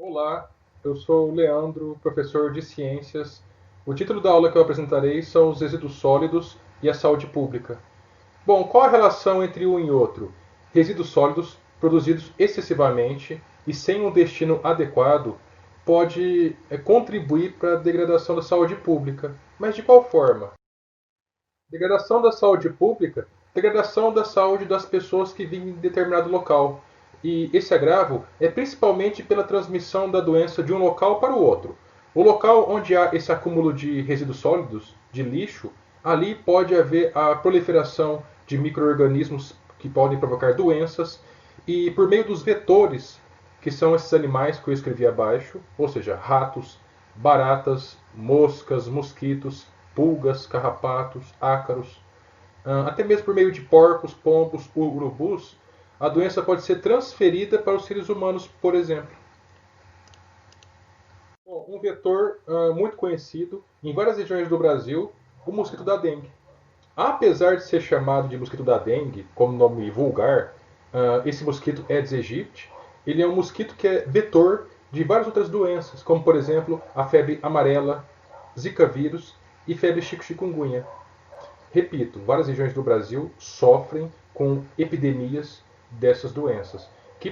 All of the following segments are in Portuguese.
Olá, eu sou o Leandro, professor de ciências. O título da aula que eu apresentarei são os resíduos sólidos e a saúde pública. Bom, qual a relação entre um e outro? Resíduos sólidos produzidos excessivamente e sem um destino adequado pode contribuir para a degradação da saúde pública. Mas de qual forma? Degradação da saúde pública, degradação da saúde das pessoas que vivem em determinado local. E esse agravo é principalmente pela transmissão da doença de um local para o outro. O local onde há esse acúmulo de resíduos sólidos, de lixo, ali pode haver a proliferação de micro-organismos que podem provocar doenças, e por meio dos vetores, que são esses animais que eu escrevi abaixo, ou seja, ratos, baratas, moscas, mosquitos, pulgas, carrapatos, ácaros, até mesmo por meio de porcos, pombos, urubus, a doença pode ser transferida para os seres humanos, por exemplo. Bom, um vetor muito conhecido em várias regiões do Brasil, o mosquito da dengue. Apesar de ser chamado de mosquito da dengue, como nome vulgar, esse mosquito Aedes aegypti, ele é um mosquito que é vetor de várias outras doenças, como por exemplo a febre amarela, zika vírus e febre chikungunya. Repito, várias regiões do Brasil sofrem com epidemias dessas doenças, que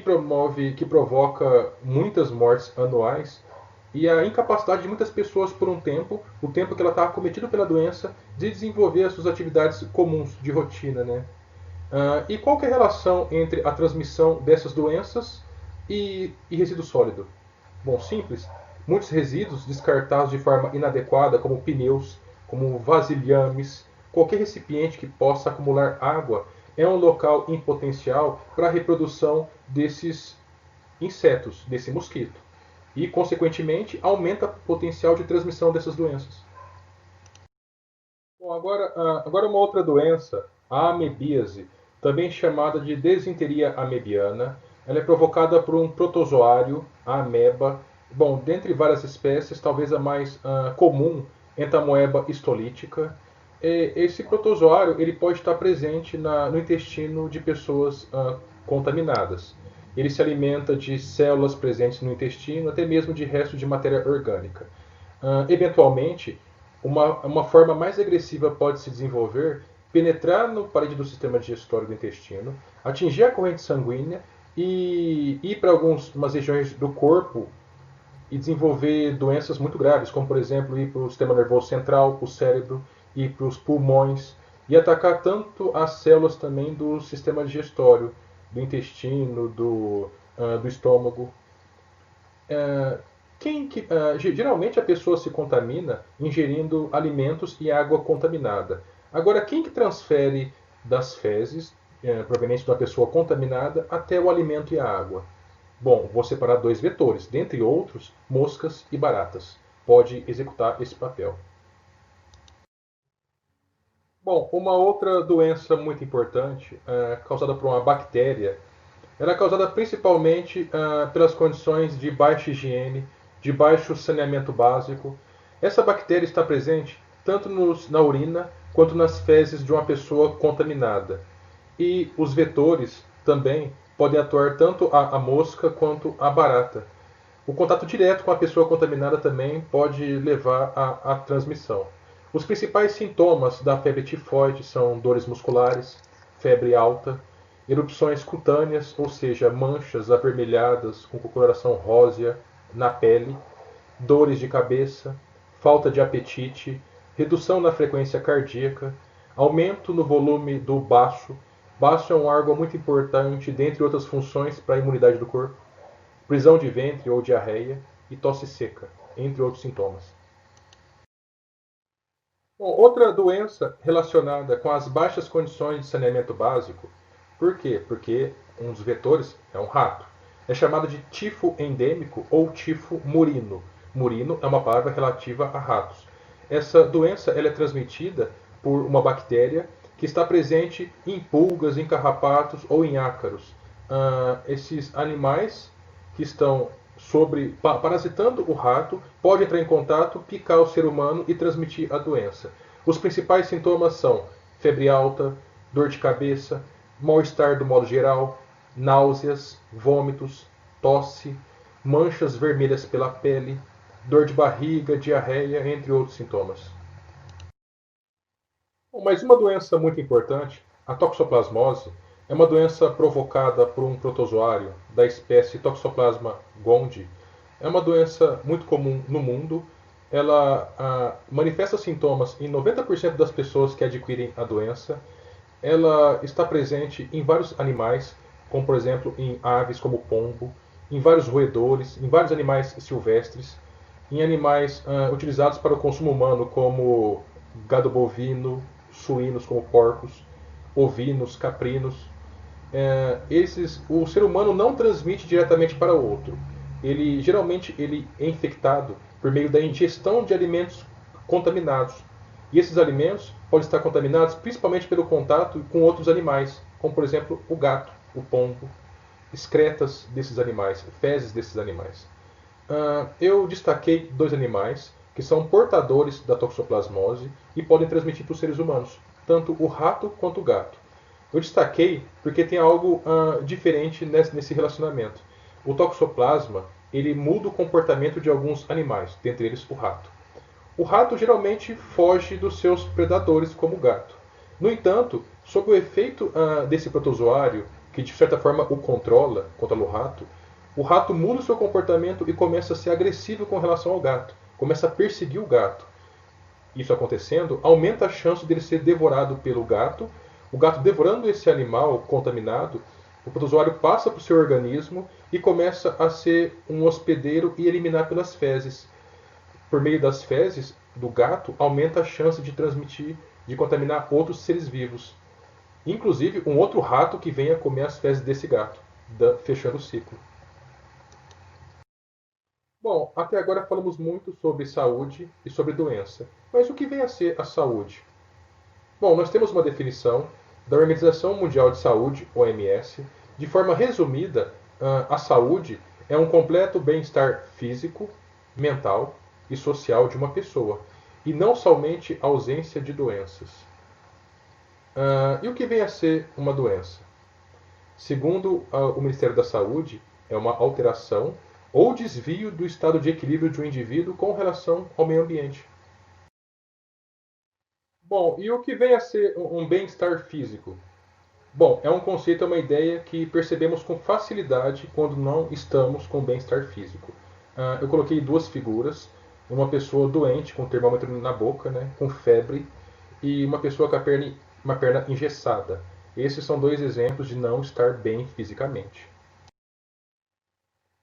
provoca muitas mortes anuais e a incapacidade de muitas pessoas por um tempo, o tempo que ela está acometida pela doença, de desenvolver as suas atividades comuns de rotina, né? E qual que é a relação entre a transmissão dessas doenças e resíduo sólido? Bom, simples. Muitos resíduos descartados de forma inadequada, como pneus, como vasilhames, qualquer recipiente que possa acumular água, é um local em potencial para a reprodução desses insetos, desse mosquito. E, consequentemente, aumenta o potencial de transmissão dessas doenças. Bom, agora uma outra doença, a amebíase, também chamada de desinteria amebiana. Ela é provocada por um protozoário, a ameba. Bom, dentre várias espécies, talvez a mais comum, Entamoeba histolítica. Esse protozoário ele pode estar presente no intestino de pessoas contaminadas. Ele se alimenta de células presentes no intestino, até mesmo de restos de matéria orgânica. Eventualmente, uma forma mais agressiva pode se desenvolver, penetrar no parede do sistema digestório do intestino, atingir a corrente sanguínea e ir para algumas regiões do corpo e desenvolver doenças muito graves, como por exemplo ir para o sistema nervoso central, para o cérebro, ir para os pulmões e atacar tanto as células também do sistema digestório, do intestino, do estômago. É, geralmente a pessoa se contamina ingerindo alimentos e água contaminada. Agora, quem que transfere das fezes provenientes de uma pessoa contaminada até o alimento e a água? Bom, vou separar dois vetores, dentre outros, moscas e baratas. Pode executar esse papel. Bom, uma outra doença muito importante, causada por uma bactéria, ela é causada principalmente pelas condições de baixa higiene, de baixo saneamento básico. Essa bactéria está presente tanto na urina quanto nas fezes de uma pessoa contaminada. E os vetores também podem atuar tanto a mosca quanto a barata. O contato direto com a pessoa contaminada também pode levar à transmissão. Os principais sintomas da febre tifoide são dores musculares, febre alta, erupções cutâneas, ou seja, manchas avermelhadas com coloração rósea na pele, dores de cabeça, falta de apetite, redução na frequência cardíaca, aumento no volume do baço. Baço é um órgão muito importante, dentre outras funções, para a imunidade do corpo, prisão de ventre ou diarreia e tosse seca, entre outros sintomas. Bom, outra doença relacionada com as baixas condições de saneamento básico, por quê? Porque um dos vetores é um rato. É chamado de tifo endêmico ou tifo murino. Murino é uma palavra relativa a ratos. Essa doença ela é transmitida por uma bactéria que está presente em pulgas, em carrapatos ou em ácaros. Esses animais que estão parasitando o rato pode entrar em contato, picar o ser humano e transmitir a doença. Os principais sintomas são febre alta, dor de cabeça, mal-estar do modo geral, náuseas, vômitos, tosse, manchas vermelhas pela pele, dor de barriga, diarreia, entre outros sintomas. Bom, mas uma doença muito importante, a toxoplasmose, é uma doença provocada por um protozoário da espécie Toxoplasma gondii. É uma doença muito comum no mundo. Ela manifesta sintomas em 90% das pessoas que adquirem a doença. Ela está presente em vários animais, como por exemplo em aves como o pombo, em vários roedores, em vários animais silvestres, em animais utilizados para o consumo humano, como gado bovino, suínos como porcos, ovinos, caprinos. O ser humano não transmite diretamente para o outro. Ele é infectado por meio da ingestão de alimentos contaminados. E esses alimentos podem estar contaminados principalmente pelo contato com outros animais, como por exemplo o gato, o pombo, excretas desses animais, fezes desses animais. Eu destaquei dois animais que são portadores da toxoplasmose e podem transmitir para os seres humanos, tanto o rato quanto o gato. Eu destaquei porque tem algo diferente nesse relacionamento. O toxoplasma ele muda o comportamento de alguns animais, dentre eles o rato. O rato geralmente foge dos seus predadores, como o gato. No entanto, sob o efeito desse protozoário, que de certa forma o controla o rato muda o seu comportamento e começa a ser agressivo com relação ao gato, começa a perseguir o gato. Isso acontecendo, aumenta a chance dele ser devorado pelo gato. O gato devorando esse animal contaminado, o protozoário passa para o seu organismo e começa a ser um hospedeiro e eliminar pelas fezes. Por meio das fezes do gato, aumenta a chance de transmitir, de contaminar outros seres vivos. Inclusive um outro rato que venha comer as fezes desse gato, fechando o ciclo. Bom, até agora falamos muito sobre saúde e sobre doença. Mas o que vem a ser a saúde? Bom, nós temos uma definição da Organização Mundial de Saúde, OMS. De forma resumida, a saúde é um completo bem-estar físico, mental e social de uma pessoa, e não somente a ausência de doenças. E o que vem a ser uma doença? Segundo o Ministério da Saúde, é uma alteração ou desvio do estado de equilíbrio de um indivíduo com relação ao meio ambiente. Bom, e o que vem a ser um bem-estar físico? Bom, é um conceito, é uma ideia que percebemos com facilidade quando não estamos com bem-estar físico. Eu coloquei duas figuras, uma pessoa doente com o termômetro na boca, né, com febre, e uma pessoa com uma perna engessada. Esses são dois exemplos de não estar bem fisicamente.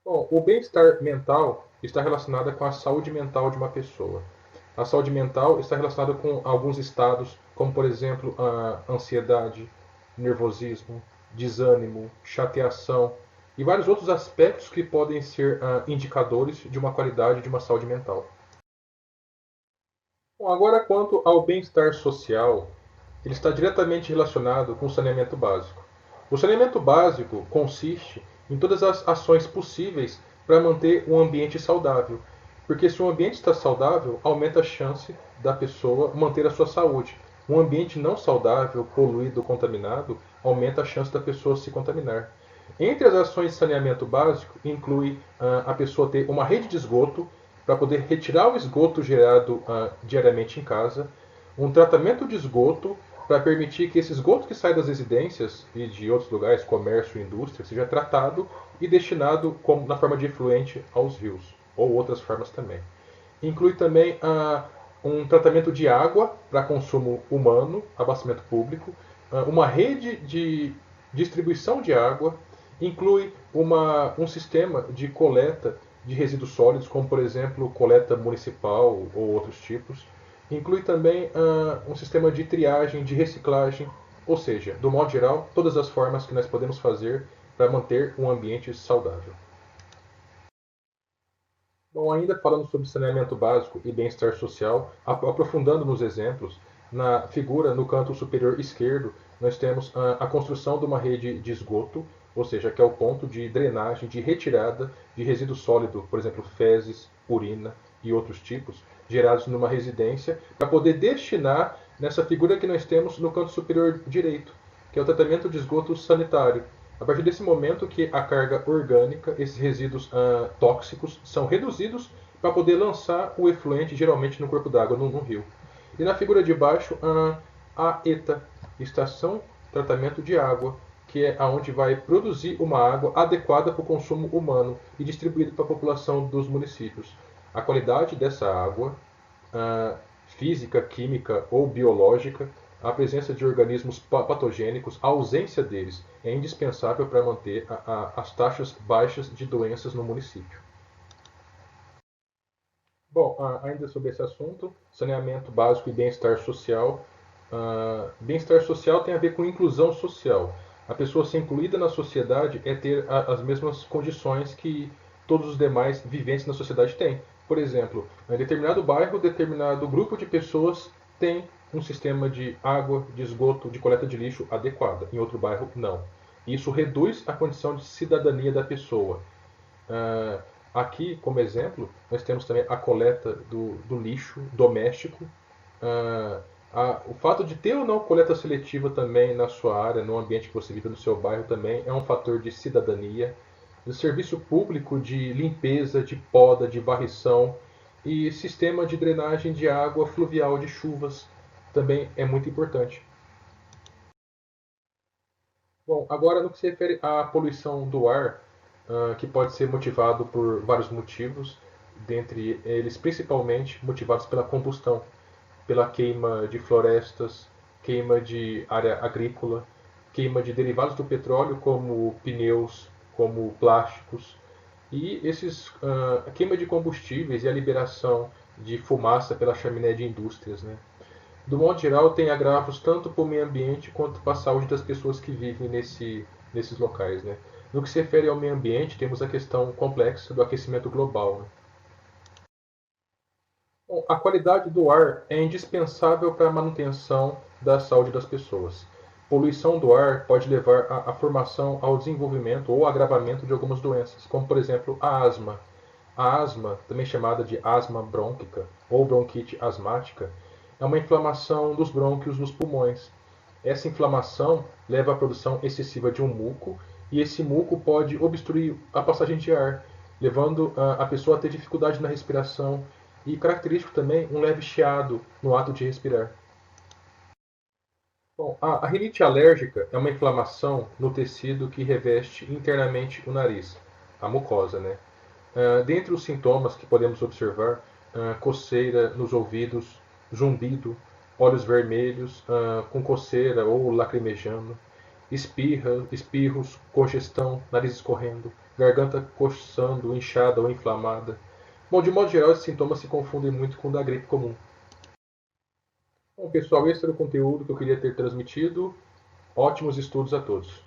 Bom, o bem-estar mental está relacionado com a saúde mental de uma pessoa. A saúde mental está relacionada com alguns estados, como por exemplo a ansiedade, nervosismo, desânimo, chateação e vários outros aspectos que podem ser indicadores de uma qualidade de uma saúde mental. Bom, agora quanto ao bem-estar social, ele está diretamente relacionado com o saneamento básico. O saneamento básico consiste em todas as ações possíveis para manter um ambiente saudável, porque se o ambiente está saudável, aumenta a chance da pessoa manter a sua saúde. Um ambiente não saudável, poluído, contaminado, aumenta a chance da pessoa se contaminar. Entre as ações de saneamento básico, inclui a pessoa ter uma rede de esgoto para poder retirar o esgoto gerado diariamente em casa, um tratamento de esgoto para permitir que esse esgoto que sai das residências e de outros lugares, comércio e indústria, seja tratado e destinado na forma de efluente aos rios, ou outras formas também. Inclui também um tratamento de água para consumo humano, abastecimento público, uma rede de distribuição de água, inclui um sistema de coleta de resíduos sólidos, como por exemplo coleta municipal ou outros tipos. Inclui também um sistema de triagem, de reciclagem, ou seja, do modo geral, todas as formas que nós podemos fazer para manter um ambiente saudável. Bom, ainda falando sobre saneamento básico e bem-estar social, aprofundando nos exemplos, na figura no canto superior esquerdo, nós temos a construção de uma rede de esgoto, ou seja, que é o ponto de drenagem, de retirada de resíduo sólido, por exemplo, fezes, urina e outros tipos, gerados numa residência, para poder destinar nessa figura que nós temos no canto superior direito, que é o tratamento de esgoto sanitário. A partir desse momento que a carga orgânica, esses resíduos tóxicos, são reduzidos para poder lançar o efluente, geralmente no corpo d'água, no rio. E na figura de baixo, a ETA, Estação de Tratamento de Água, que é aonde vai produzir uma água adequada para o consumo humano e distribuída para a população dos municípios. A qualidade dessa água, física, química ou biológica, a presença de organismos patogênicos, a ausência deles é indispensável para manter as taxas baixas de doenças no município. Bom, ainda sobre esse assunto, saneamento básico e bem-estar social. Bem-estar social tem a ver com inclusão social. A pessoa ser incluída na sociedade é ter as mesmas condições que todos os demais viventes na sociedade têm. Por exemplo, em determinado bairro, determinado grupo de pessoas tem um sistema de água, de esgoto, de coleta de lixo adequada. Em outro bairro, não. Isso reduz a condição de cidadania da pessoa. Aqui, como exemplo, nós temos também a coleta do lixo doméstico. O fato de ter ou não coleta seletiva também na sua área, no ambiente que você vive, no seu bairro também, é um fator de cidadania. O serviço público de limpeza, de poda, de varrição e sistema de drenagem de água fluvial de chuvas também é muito importante. Bom, agora no que se refere à poluição do ar, que pode ser motivado por vários motivos, dentre eles principalmente motivados pela combustão, pela queima de florestas, queima de área agrícola, queima de derivados do petróleo como pneus, como plásticos, e a queima de combustíveis e a liberação de fumaça pela chaminé de indústrias, né? Do modo geral, tem agravos tanto para o meio ambiente quanto para a saúde das pessoas que vivem nesses locais, né? No que se refere ao meio ambiente, temos a questão complexa do aquecimento global, né? Bom, a qualidade do ar é indispensável para a manutenção da saúde das pessoas. Poluição do ar pode levar à formação, ao desenvolvimento ou agravamento de algumas doenças, como por exemplo a asma. A asma, também chamada de asma brônquica ou bronquite asmática, é uma inflamação dos brônquios dos pulmões. Essa inflamação leva à produção excessiva de um muco e esse muco pode obstruir a passagem de ar, levando a pessoa a ter dificuldade na respiração e característico também um leve chiado no ato de respirar. Bom, a rinite alérgica é uma inflamação no tecido que reveste internamente o nariz, a mucosa, né? Dentre os sintomas que podemos observar, coceira nos ouvidos, zumbido, olhos vermelhos, com coceira ou lacrimejando, espirros, congestão, nariz escorrendo, garganta coçando, inchada ou inflamada. Bom, de modo geral, esses sintomas se confundem muito com o da gripe comum. Bom, pessoal, esse era o conteúdo que eu queria ter transmitido. Ótimos estudos a todos.